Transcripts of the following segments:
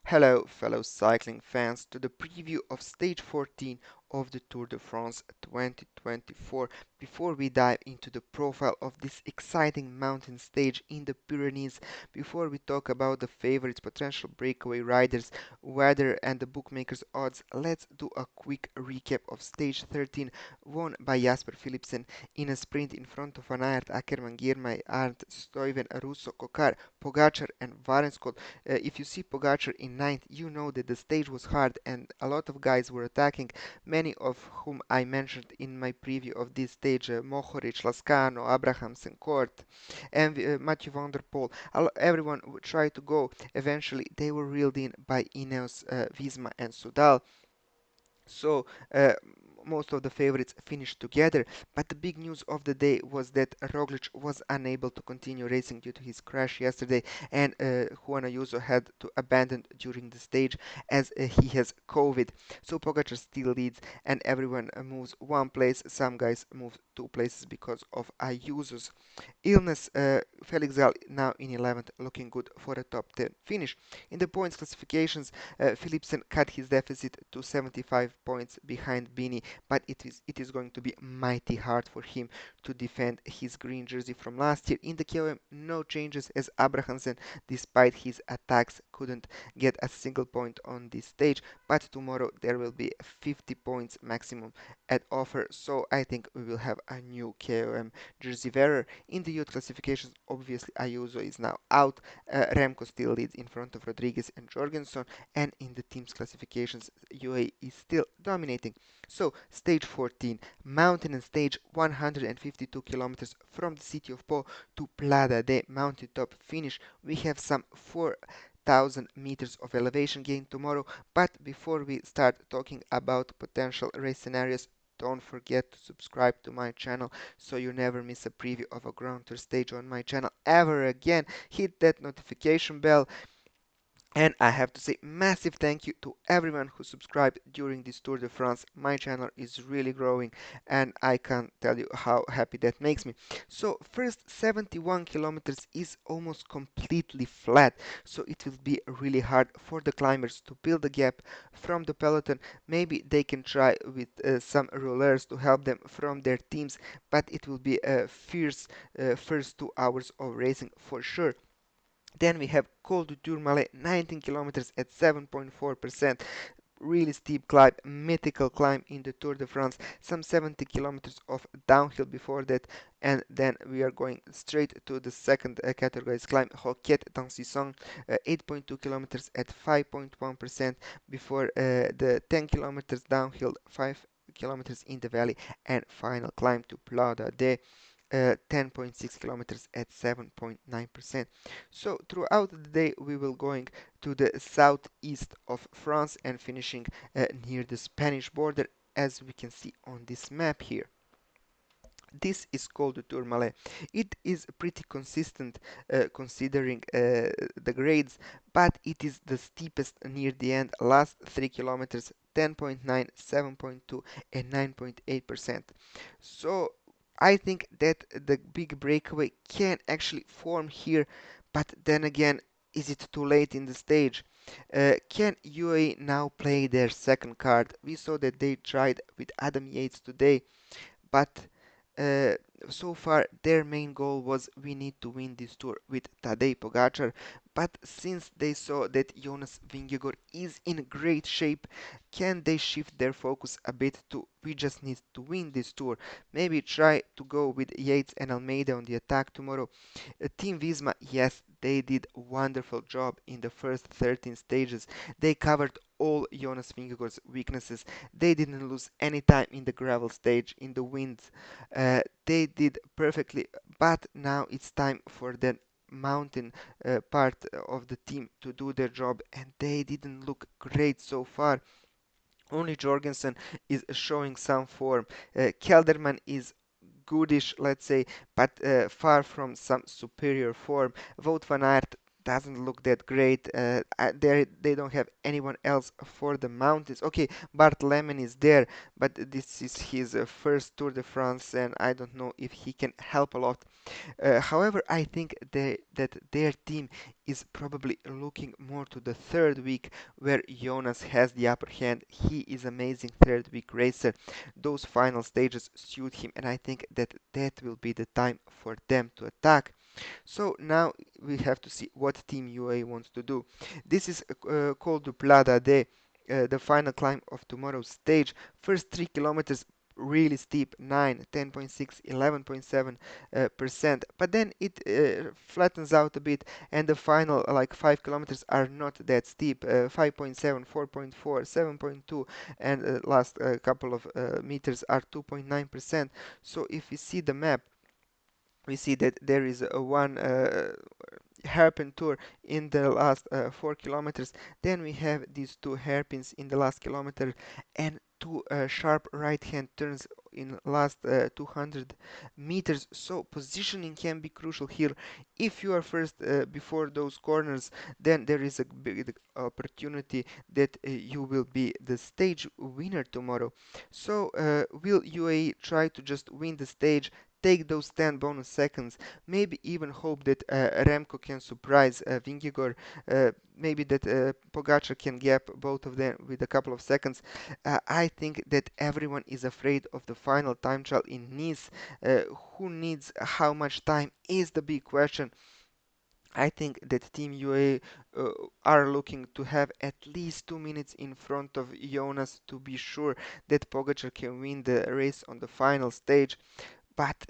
Hello, fellow cycling fans, to the preview of Stage 14 of the Tour de France 2024. Before we dive into the profile of this exciting mountain stage in the Pyrenees, before we talk about the favorites, potential breakaway riders, weather, and the bookmakers' odds, let's do a quick recap of Stage 13, won by Jasper Philipsen in a sprint in front of Van Aert, Ackermann, Girmay, Arndt, Stuyven, Russo, Kokar, Pogacar, and Varenskot. If you see Pogacar in ninth, you know that the stage was hard and a lot of guys were attacking, many of whom I mentioned in my preview of this stage, Mohoric, Lascano, Abrahamsen, Court, and Mathieu van der Poel. Everyone would try to go. Eventually, they were reeled in by Ineos, Visma, and Sudal. So most of the favorites finished together, but the big news of the day was that Roglic was unable to continue racing due to his crash yesterday, and Juan Ayuso had to abandon during the stage as he has COVID. So Pogacar still leads, and everyone moves one place. Some guys move two places because of Ayuso's illness. Felix Gal now in 11th, looking good for a top 10 finish. In the points classifications, Philipsen cut his deficit to 75 points behind Bini, but it is going to be mighty hard for him to defend his green jersey from last year. In the KOM, no changes as Abrahamsen, despite his attacks, couldn't get a single point on this stage. But tomorrow there will be 50 points maximum at offer, so I think we will have a new KOM jersey wearer. In the youth classifications, obviously Ayuso is now out. Remco still leads in front of Rodriguez and Jorgensen, and in the teams classifications, UAE is still dominating. So, stage 14, mountain and stage 152 kilometers from the city of Po to Plada de mountaintop finish. We have some 4,000 meters of elevation gain tomorrow, but before we start talking about potential race scenarios, don't forget to subscribe to my channel so you never miss a preview of a Grand Tour stage on my channel ever again. Hit that notification bell, and I have to say massive thank you to everyone who subscribed during this Tour de France. My channel is really growing and I can't tell you how happy that makes me. So first 71 kilometers is almost completely flat, so it will be really hard for the climbers to build a gap from the peloton. Maybe they can try with some rollers to help them from their teams, but it will be a fierce first 2 hours of racing for sure. Then we have Col du Tourmalet, 19 kilometers at 7.4%. Really steep climb, mythical climb in the Tour de France. Some 70 kilometers of downhill before that, and then we are going straight to the second categorized climb, Roquette d'Ancison, 8.2 kilometers at 5.1% before the 10 kilometers downhill, 5 kilometers in the valley, and final climb to Plada de 10.6 kilometers at 7.9%. So throughout the day we will going to the southeast of France and finishing near the Spanish border, as we can see on this map here. This is called the Tourmalet. It is pretty consistent considering the grades, but it is the steepest near the end. Last 3 kilometers 10.9, 7.2, and 9.8%. So I think that the big breakaway can actually form here, but then again, is it too late in the stage? Can UAE now play their second card? We saw that they tried with Adam Yates today, but uh, so far their main goal was we need to win this tour with Tadej Pogacar. But since they saw that Jonas Vingegaard is in great shape, can they shift their focus a bit to we just need to win this tour? Maybe try to go with Yates and Almeida on the attack tomorrow. Team Visma, yes, they did a wonderful job in the first 13 stages. They covered all Jonas Vingegaard's weaknesses. They didn't lose any time in the gravel stage, in the winds. They did perfectly, but now it's time for the mountain part of the team to do their job, and they didn't look great so far. Only Jorgensen is showing some form. Kelderman is goodish, let's say, but far from some superior form. Wout van Aert doesn't look that great. They don't have anyone else for the mountains. Okay, Bart Lemon is there, but this is his first Tour de France, and I don't know if he can help a lot. However, I think that their team is probably looking more to the third week where Jonas has the upper hand. He is amazing third week racer. Those final stages suit him, and I think that that will be the time for them to attack. So now we have to see what Team UAE wants to do. This is called Duplada de the final climb of tomorrow's stage. First 3 kilometers really steep, 9, 10.6, 11.7 percent, but then it flattens out a bit, and the final like 5 kilometers are not that steep, 5.7, 4.4, 7.2, and last couple of meters are 2.9 percent. So if you see the map, we see that there is a one hairpin tour in the last 4 kilometers. Then we have these two hairpins in the last kilometer and two sharp right hand turns in last 200 meters. So positioning can be crucial here. If you are first before those corners, then there is a big opportunity that you will be the stage winner tomorrow. So will UAE try to just win the stage, take those 10 bonus seconds, maybe even hope that Remco can surprise Vingegaard, maybe that Pogacar can gap both of them with a couple of seconds. I think that everyone is afraid of the final time trial in Nice. Who needs how much time is the big question. I think that Team UAE are looking to have at least 2 minutes in front of Jonas to be sure that Pogacar can win the race on the final stage. But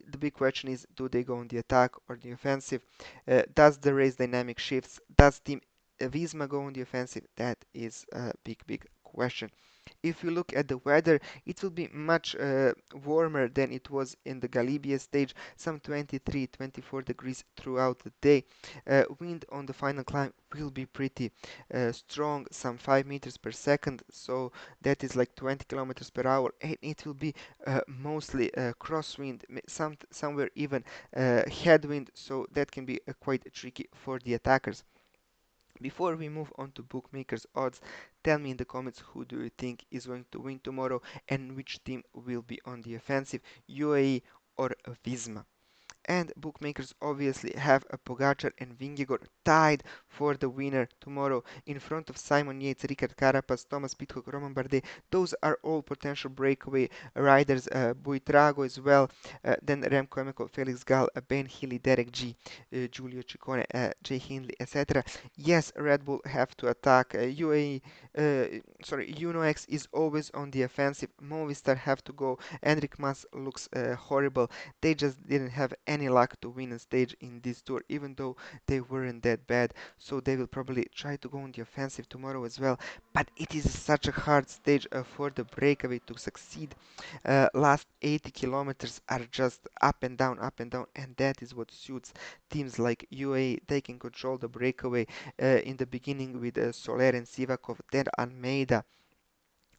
the big question is, do they go on the attack or the offensive? Does the race dynamic shifts? Does Team Visma go on the offensive? That is a big question. If you look at the weather, it will be much warmer than it was in the Galibier stage, some 23, 24 degrees throughout the day. Wind on the final climb will be pretty strong, some 5 meters per second, so that is like 20 kilometers per hour, and it will be mostly crosswind, somewhere even headwind, so that can be quite tricky for the attackers. Before we move on to bookmakers odds, tell me in the comments who do you think is going to win tomorrow and which team will be on the offensive, UAE or Visma. And bookmakers obviously have a Pogacar and Vingegaard tied for the winner tomorrow in front of Simon Yates, Ricard Carapaz, Thomas Pidcock, Roman Bardet. Those are all potential breakaway riders. Buitrago as well. Then Remco Emeco, Felix Gall, Ben Healy, Derek G, Giulio Ciccone, Jay Hindley, etc. Yes, Red Bull have to attack. UAE, Uno X is always on the offensive. Movistar have to go. Enric Mas looks horrible. They just didn't have any luck to win a stage in this tour, even though they weren't that bad. So they will probably try to go on the offensive tomorrow as well. But it is such a hard stage for the breakaway to succeed. Last 80 kilometers are just up and down, and that is what suits teams like UAE. They can control the breakaway in the beginning with Soler and Sivakov, then Almeida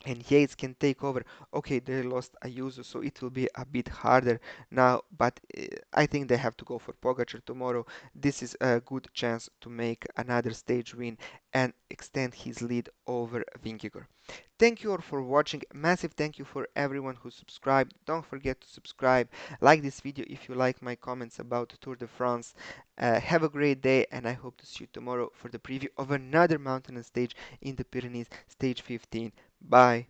and Yates can take over. Okay, they lost Ayuso, so it will be a bit harder now, but I think they have to go for Pogacar tomorrow. This is a good chance to make another stage win and extend his lead over Vingegaard. Thank you all for watching. Massive thank you for everyone who subscribed. Don't forget to subscribe. Like this video if you like my comments about Tour de France. Have a great day, and I hope to see you tomorrow for the preview of another mountain stage in the Pyrenees, stage 15. Bye.